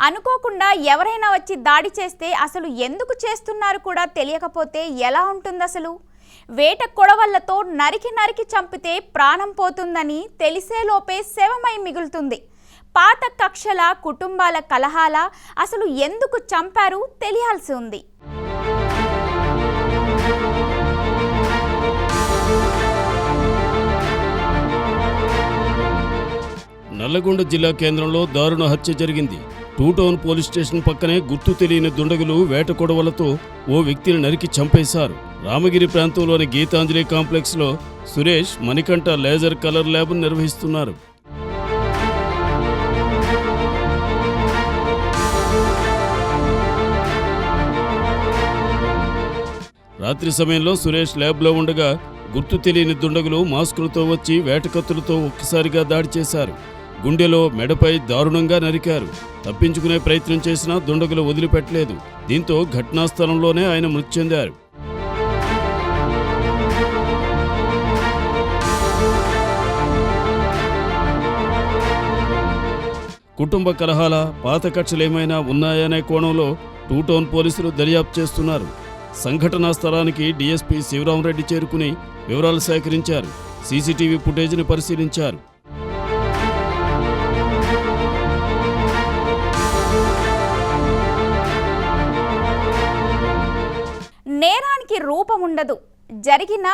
అనుకోకుండా ఎవరైనా వచ్చి దాడి చేస్తే అసలు ఎందుకు చేస్తున్నారు కూడా తెలియకపోతే ఎలా ఉంటుంది అసలు? వేట కొడవళ్లతో నరికి చంపితే ప్రాణం పోతుందని తెలిసేలోపే శవమై మిగులుతుంది. పాత కక్షల, కుటుంబాల కలహాల అసలు ఎందుకు చంపారు తెలియాల్సి ఉంది. నల్లగొండ జిల్లా కేంద్రంలో దారుణ హత్య జరిగింది. టూ టౌన్ పోలీస్ స్టేషన్ పక్కనే గుర్తు తెలియని దుండగులు వేట కొడవలతో ఓ వ్యక్తిని నరికి చంపేశారు. రామగిరి ప్రాంతంలోని గీతాంజలి కాంప్లెక్స్లో సురేష్, మణికంఠ లేజర్ కలర్ ల్యాబ్ను నిర్వహిస్తున్నారు. రాత్రి సమయంలో సురేష్ ల్యాబ్లో ఉండగా గుర్తు తెలియని దుండగులు మాస్కులతో వచ్చి వేటకత్తులతో ఒక్కసారిగా దాడి చేశారు. గుండెలో, మెడపై దారుణంగా నరికారు. తప్పించుకునే ప్రయత్నం చేసినా దుండగులు వదిలిపెట్టలేదు. దీంతో ఘటనా స్థలంలోనే ఆయన మృతి చెందారు. కుటుంబ కలహాల, పాత కక్షలేమైనా ఉన్నాయనే కోణంలో టూ టౌన్ పోలీసులు దర్యాప్తు చేస్తున్నారు. సంఘటనా స్థలానికి డీఎస్పీ శివరామరెడ్డి చేరుకుని వివరాలు సేకరించారు. సీసీటీవీ ఫుటేజ్ని పరిశీలించారు. నేరానికి రూపం ఉండదు, జరిగిన